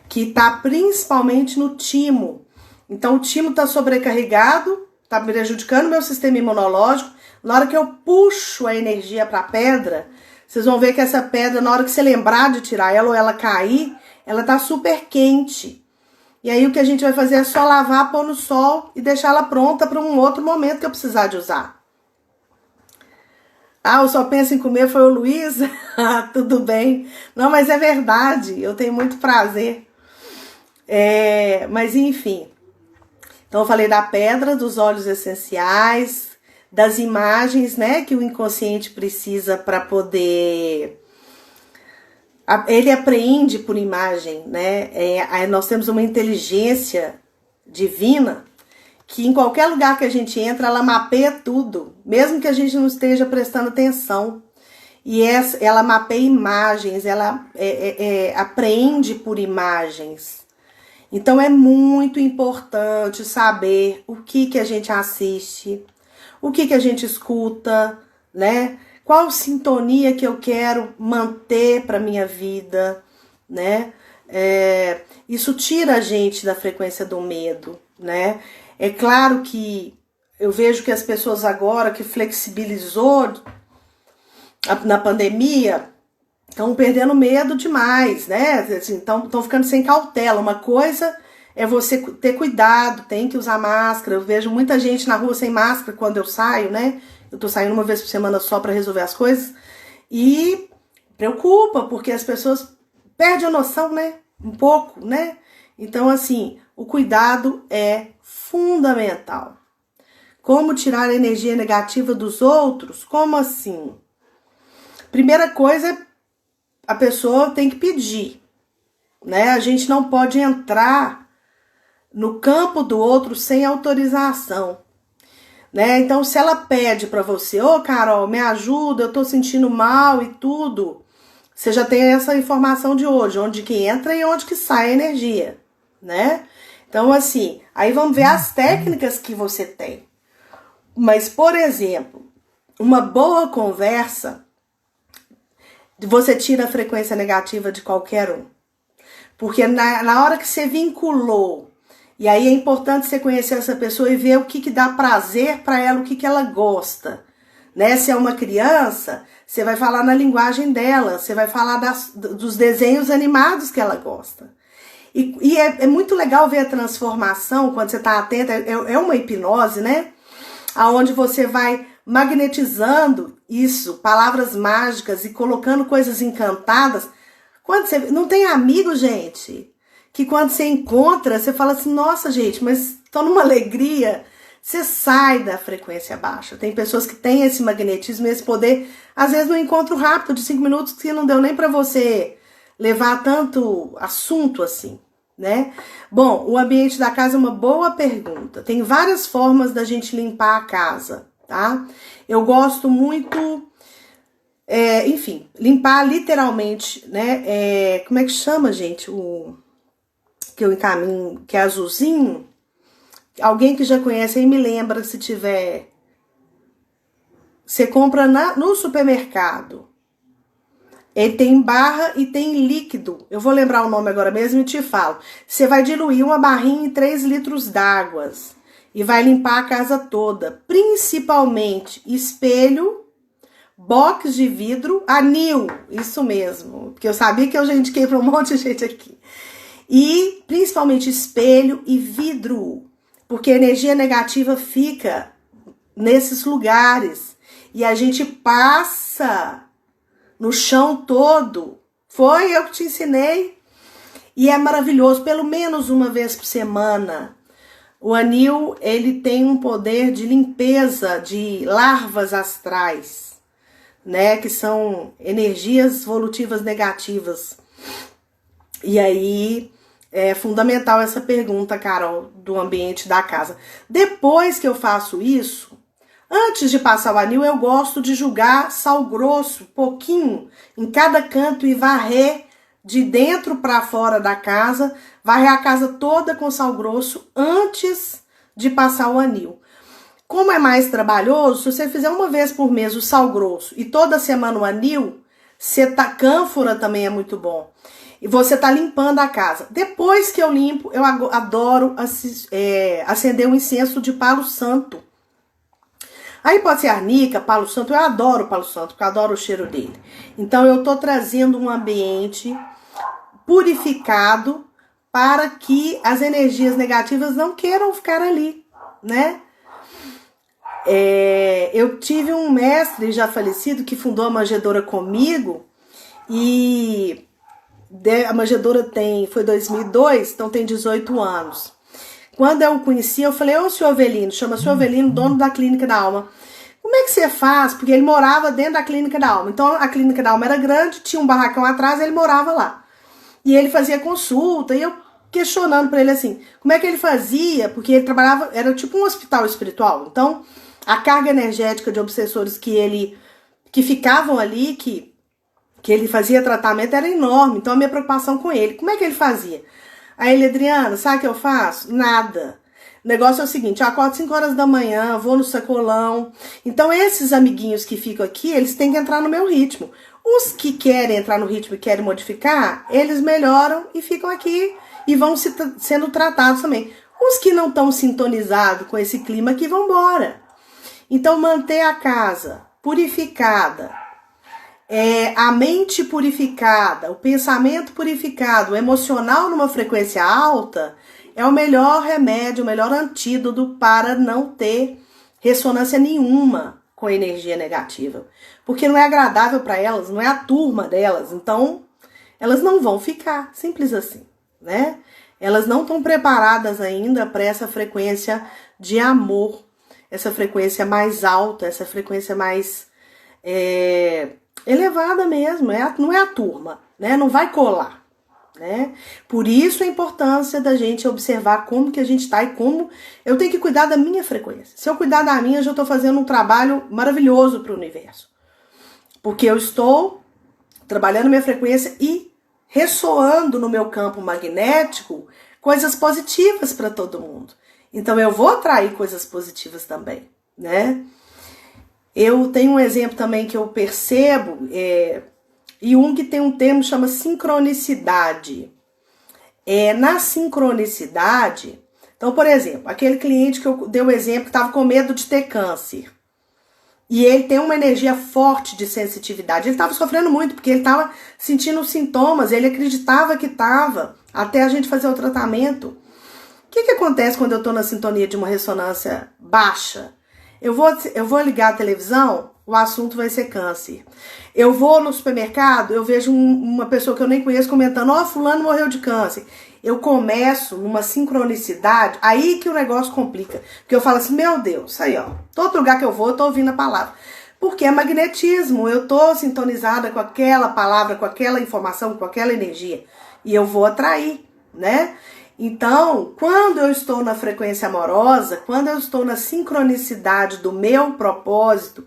que tá principalmente no timo. Então o timo tá sobrecarregado, tá prejudicando meu sistema imunológico. Na hora que eu puxo a energia para a pedra, vocês vão ver que essa pedra, na hora que você lembrar de tirar ela ou ela cair, ela tá super quente. E aí o que a gente vai fazer é só lavar, pôr no sol e deixar ela pronta para um outro momento que eu precisar de usar. Ah, eu só penso em comer, foi o Luiz? Ah, tudo bem. Não, mas é verdade, eu tenho muito prazer. Mas enfim. Então eu falei da pedra, dos óleos essenciais, das imagens, né, que o inconsciente precisa para poder... Ele apreende por imagem, né? Nós temos uma inteligência divina que em qualquer lugar que a gente entra, ela mapeia tudo, mesmo que a gente não esteja prestando atenção. E ela mapeia imagens, ela apreende por imagens. Então é muito importante saber o que a gente assiste, o que a gente escuta, né? Qual sintonia que eu quero manter para minha vida, né? Isso tira a gente da frequência do medo, né? É claro que eu vejo que as pessoas agora que flexibilizou na pandemia estão perdendo medo demais, né? Assim, estão ficando sem cautela. Uma coisa é você ter cuidado, tem que usar máscara. Eu vejo muita gente na rua sem máscara quando eu saio, né? Eu tô saindo uma vez por semana só para resolver as coisas. E preocupa, porque as pessoas perdem a noção, né? Um pouco, né? Então, assim, o cuidado é fundamental. Como tirar a energia negativa dos outros? Como assim? Primeira coisa, a pessoa tem que pedir, né? A gente não pode entrar no campo do outro sem autorização, né? Então, se ela pede para você, ô Carol, me ajuda, eu tô sentindo mal e tudo, você já tem essa informação de hoje, onde que entra e onde que sai a energia, né? Então, assim, aí vamos ver as técnicas que você tem. Mas, por exemplo, uma boa conversa, você tira a frequência negativa de qualquer um. Porque na hora que você vinculou, e aí é importante você conhecer essa pessoa e ver o que dá prazer para ela, o que ela gosta. Né? Se é uma criança, você vai falar na linguagem dela, você vai falar dos desenhos animados que ela gosta. E é muito legal ver a transformação quando você está atenta, é uma hipnose, né? Aonde você vai magnetizando isso, palavras mágicas e colocando coisas encantadas. Quando você não tem amigo, gente, que quando você encontra, você fala assim, nossa, gente, mas tô numa alegria. Você sai da frequência baixa. Tem pessoas que têm esse magnetismo, esse poder, às vezes no encontro rápido de 5 minutos, que não deu nem para você levar tanto assunto assim, né? Bom, o ambiente da casa é uma boa pergunta. Tem várias formas da gente limpar a casa, tá? Eu gosto muito, enfim, limpar literalmente, né? Como é que chama, gente? O que eu encaminho, que é azulzinho. Alguém que já conhece aí me lembra se tiver. Você compra no supermercado. Ele tem barra e tem líquido. Eu vou lembrar o nome agora mesmo e te falo. Você vai diluir uma barrinha em 3 litros d'água e vai limpar a casa toda. Principalmente espelho, box de vidro, anil, isso mesmo, porque eu sabia que eu já indiquei para um monte de gente aqui. E principalmente espelho e vidro, porque a energia negativa fica nesses lugares e a gente passa no chão todo. Foi eu que te ensinei e é maravilhoso, pelo menos uma vez por semana. O anil, ele tem um poder de limpeza de larvas astrais, né, que são energias evolutivas negativas. E aí é fundamental essa pergunta, Carol, do ambiente da casa. Depois que eu faço isso, antes de passar o anil, eu gosto de jogar sal grosso, pouquinho, em cada canto e varrer de dentro para fora da casa, varrer a casa toda com sal grosso antes de passar o anil. Como é mais trabalhoso, se você fizer uma vez por mês o sal grosso e toda semana o anil, cânfora também é muito bom. E você tá limpando a casa. Depois que eu limpo, eu adoro acender um incenso de palo santo. Aí pode ser arnica, palo santo, eu adoro palo santo, porque eu adoro o cheiro dele. Então eu tô trazendo um ambiente purificado para que as energias negativas não queiram ficar ali, né? Eu tive um mestre já falecido que fundou a manjedoura comigo e a manjedoura foi 2002, então tem 18 anos. Quando eu o conheci, eu falei, ô senhor Avelino, chama senhor Avelino, dono da Clínica da Alma. Como é que você faz? Porque ele morava dentro da Clínica da Alma. Então a Clínica da Alma era grande, tinha um barracão atrás, ele morava lá. E ele fazia consulta, e eu questionando pra ele assim, como é que ele fazia? Porque ele trabalhava, era tipo um hospital espiritual. Então, a carga energética de obsessores que ficavam ali, que ele fazia tratamento era enorme. Então, a minha preocupação com ele, como é que ele fazia? Aí ele, Adriana, sabe o que eu faço? Nada. O negócio é o seguinte, eu acordo 5 horas da manhã, vou no sacolão. Então, esses amiguinhos que ficam aqui, eles têm que entrar no meu ritmo. Os que querem entrar no ritmo e querem modificar, eles melhoram e ficam aqui e vão sendo tratados também. Os que não estão sintonizados com esse clima aqui vão embora. Então, manter a casa purificada, a mente purificada, o pensamento purificado, o emocional numa frequência alta, é o melhor remédio, o melhor antídoto para não ter ressonância nenhuma com energia negativa. Porque não é agradável para elas, não é a turma delas, então elas não vão ficar, simples assim, né? Elas não estão preparadas ainda para essa frequência de amor, essa frequência mais alta, essa frequência mais elevada mesmo, não é a turma, né? Não vai colar, né? Por isso a importância da gente observar como que a gente tá e como eu tenho que cuidar da minha frequência. Se eu cuidar da minha, eu já estou fazendo um trabalho maravilhoso para o universo. Porque eu estou trabalhando minha frequência e ressoando no meu campo magnético coisas positivas para todo mundo. Então eu vou atrair coisas positivas também, né? Eu tenho um exemplo também que eu percebo, Jung tem um termo que chama sincronicidade. Na sincronicidade, então, por exemplo, aquele cliente que eu dei o exemplo que estava com medo de ter câncer. E ele tem uma energia forte de sensitividade. Ele estava sofrendo muito, porque ele estava sentindo sintomas, ele acreditava que estava, até a gente fazer o tratamento. O que acontece quando eu estou na sintonia de uma ressonância baixa? Eu vou ligar a televisão, o assunto vai ser câncer. Eu vou no supermercado, eu vejo uma pessoa que eu nem conheço comentando, fulano morreu de câncer. Eu começo numa sincronicidade, aí que o negócio complica. Porque eu falo assim, meu Deus, aí ó, todo lugar que eu vou, eu tô ouvindo a palavra. Porque é magnetismo, eu tô sintonizada com aquela palavra, com aquela informação, com aquela energia. E eu vou atrair, né? Então, quando eu estou na frequência amorosa, quando eu estou na sincronicidade do meu propósito,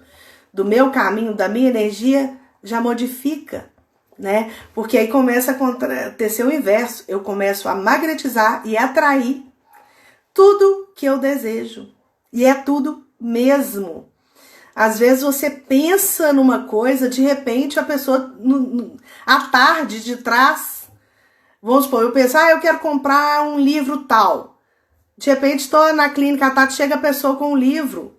do meu caminho, da minha energia, já modifica, né? Porque aí começa a acontecer o inverso. Eu começo a magnetizar e atrair tudo que eu desejo. E é tudo mesmo. Às vezes você pensa numa coisa, de repente a pessoa, à tarde de trás, vamos supor, eu penso, eu quero comprar um livro tal. De repente estou na clínica, à tarde chega a pessoa com um livro.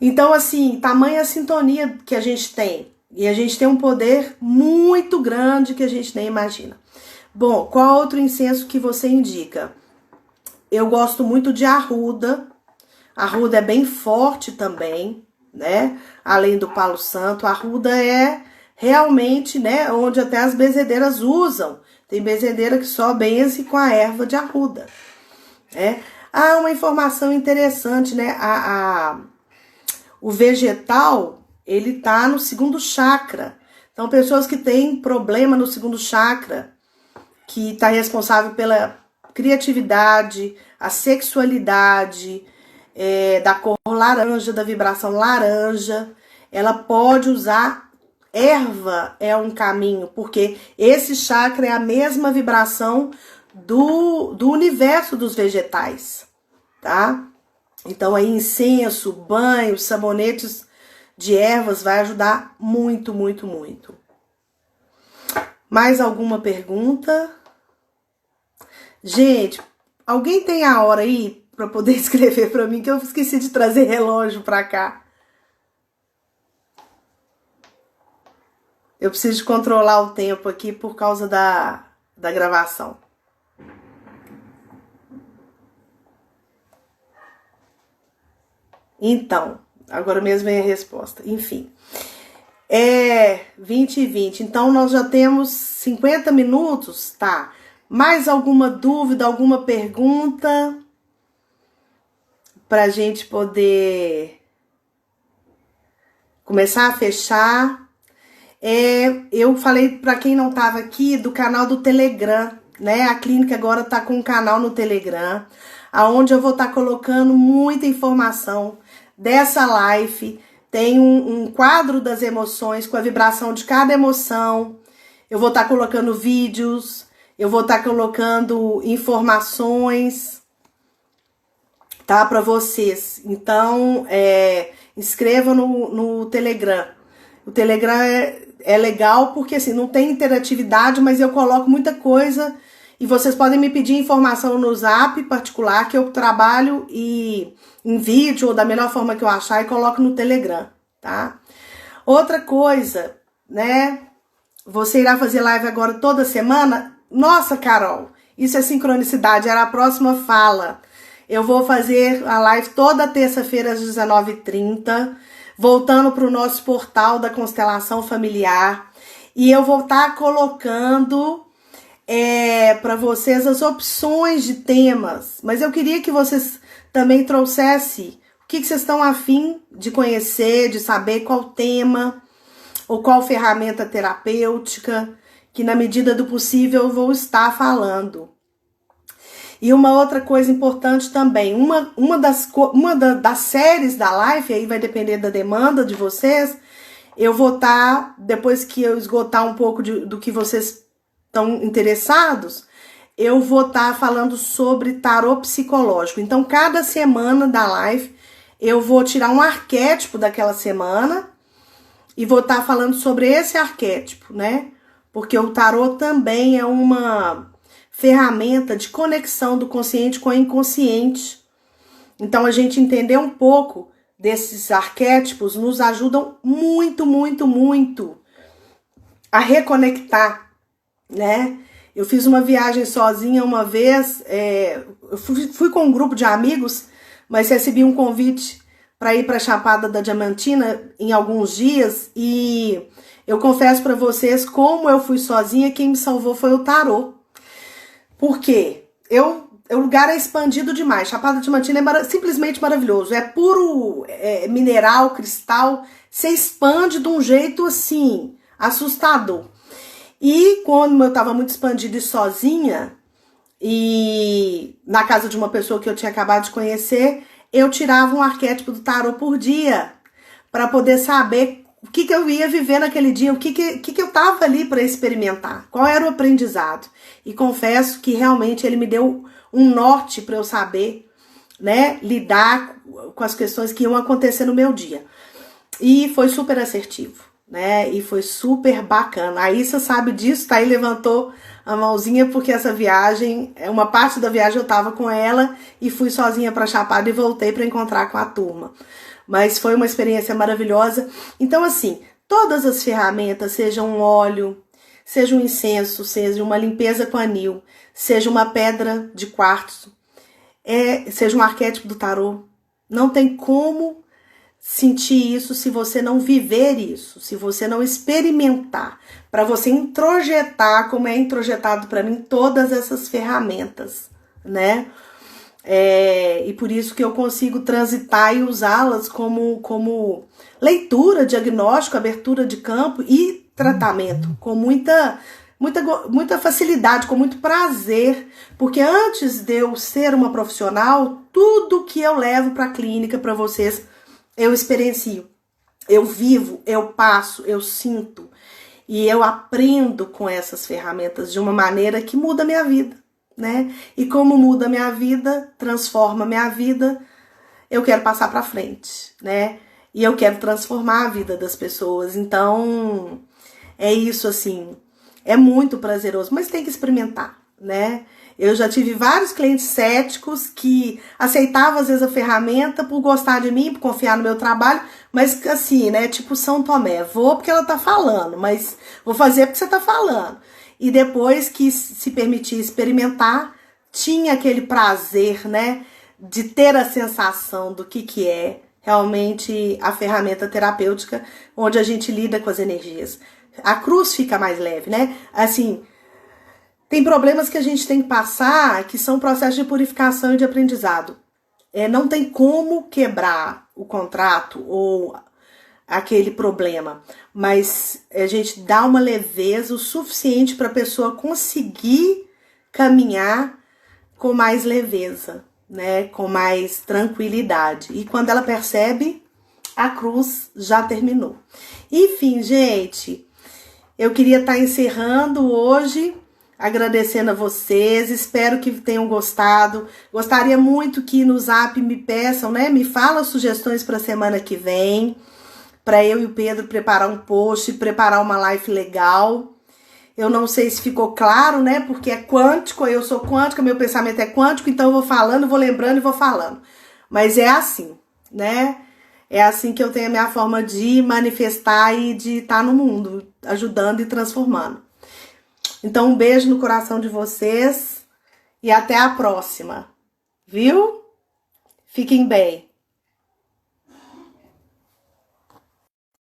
Então, assim, tamanha a sintonia que a gente tem. E a gente tem um poder muito grande que a gente nem imagina. Bom, qual outro incenso que você indica? Eu gosto muito de arruda. Arruda é bem forte também, né? Além do palo santo, a arruda é realmente, né, onde até as benzedeiras usam. Tem benzedeira que só benze com a erva de arruda, né? Ah, uma informação interessante, né? O vegetal, ele tá no segundo chakra. Então, pessoas que têm problema no segundo chakra, que tá responsável pela criatividade, a sexualidade, da cor laranja, da vibração laranja, ela pode usar erva, é um caminho, porque esse chakra é a mesma vibração do universo dos vegetais, tá? Então aí incenso, banho, sabonetes de ervas vai ajudar muito, muito, muito. Mais alguma pergunta? Gente, alguém tem a hora aí para poder escrever para mim, que eu esqueci de trazer relógio para cá. Eu preciso de controlar o tempo aqui por causa da gravação. Então, agora mesmo vem a resposta. Enfim, 20 e 20. Então, nós já temos 50 minutos, tá? Mais alguma dúvida, alguma pergunta? Pra gente poder começar a fechar. Eu falei para quem não estava aqui do canal do Telegram, né? A clínica agora tá com um canal no Telegram, aonde eu vou estar colocando muita informação dessa live. Tem um quadro das emoções com a vibração de cada emoção. Eu vou estar colocando vídeos, eu vou estar colocando informações, tá? Para vocês. Então, inscreva no Telegram. O Telegram é legal porque assim, não tem interatividade, mas eu coloco muita coisa e vocês podem me pedir informação no Zap particular que eu trabalho em vídeo ou da melhor forma que eu achar e coloco no Telegram, tá? Outra coisa, né? Você irá fazer live agora toda semana? Nossa, Carol, isso é sincronicidade, era a próxima fala. Eu vou fazer a live toda terça-feira às 19h30. Voltando para o nosso portal da constelação familiar. E eu vou estar colocando para vocês as opções de temas. Mas eu queria que vocês também trouxessem o que vocês estão a fim de conhecer, de saber qual tema ou qual ferramenta terapêutica, que na medida do possível eu vou estar falando. E uma outra coisa importante também, uma das séries da live, aí vai depender da demanda de vocês, eu vou estar, depois que eu esgotar um pouco do que vocês estão interessados, eu vou estar falando sobre tarô psicológico. Então, cada semana da live, eu vou tirar um arquétipo daquela semana e vou estar falando sobre esse arquétipo, né? Porque o tarô também é uma ferramenta de conexão do consciente com o inconsciente. Então, a gente entender um pouco desses arquétipos nos ajudam muito, muito, muito a reconectar, né? Eu fiz uma viagem sozinha uma vez, eu fui com um grupo de amigos, mas recebi um convite para ir para a Chapada da Diamantina em alguns dias e eu confesso para vocês, como eu fui sozinha, quem me salvou foi o tarô. Por quê? O lugar é expandido demais. Chapada Diamantina é simplesmente maravilhoso. É puro mineral, cristal. Você expande de um jeito assim, assustador. E quando eu estava muito expandida e sozinha, e na casa de uma pessoa que eu tinha acabado de conhecer, eu tirava um arquétipo do tarô por dia, para poder saber o que eu ia viver naquele dia, o que eu tava ali para experimentar, qual era o aprendizado. E confesso que realmente ele me deu um norte para eu saber, né, lidar com as questões que iam acontecer no meu dia. E foi super assertivo, né? E foi super bacana. A Issa sabe disso, tá aí, levantou a mãozinha, porque essa viagem, uma parte da viagem eu tava com ela e fui sozinha para Chapada e voltei para encontrar com a turma. Mas foi uma experiência maravilhosa. Então, assim, todas as ferramentas, seja um óleo, seja um incenso, seja uma limpeza com anil, seja uma pedra de quartzo, seja um arquétipo do tarô, não tem como sentir isso se você não viver isso, se você não experimentar, para você introjetar, como é introjetado para mim, todas essas ferramentas, né? E por isso que eu consigo transitar e usá-las como leitura, diagnóstico, abertura de campo e tratamento, com muita facilidade, com muito prazer, porque antes de eu ser uma profissional, tudo que eu levo para a clínica para vocês, eu experiencio, eu vivo, eu passo, eu sinto e eu aprendo com essas ferramentas de uma maneira que muda a minha vida, né? E como muda a minha vida, transforma a minha vida, eu quero passar para frente, né? E eu quero transformar a vida das pessoas. Então, é isso, assim, é muito prazeroso, mas tem que experimentar, né? Eu já tive vários clientes céticos que aceitavam, às vezes, a ferramenta por gostar de mim, por confiar no meu trabalho, mas assim, né? Tipo São Tomé, vou porque ela tá falando, mas vou fazer porque você tá falando. E depois que se permitir experimentar, tinha aquele prazer, né? De ter a sensação do que é realmente a ferramenta terapêutica, onde a gente lida com as energias. A cruz fica mais leve, né? Assim, tem problemas que a gente tem que passar, que são processos de purificação e de aprendizado. Não tem como quebrar o contrato ou aquele problema, mas a gente dá uma leveza o suficiente para a pessoa conseguir caminhar com mais leveza, né? Com mais tranquilidade. E quando ela percebe, a cruz já terminou. Enfim, gente, eu queria estar encerrando hoje, agradecendo a vocês, espero que tenham gostado. Gostaria muito que no Zap me peçam, né? Me falam sugestões para a semana que vem, para eu e o Pedro preparar um post, preparar uma live legal. Eu não sei se ficou claro, né? Porque é quântico, eu sou quântica, meu pensamento é quântico, então eu vou falando, vou lembrando e vou falando. Mas é assim, né? É assim que eu tenho a minha forma de manifestar e de estar no mundo, ajudando e transformando. Então, um beijo no coração de vocês e até a próxima, viu? Fiquem bem.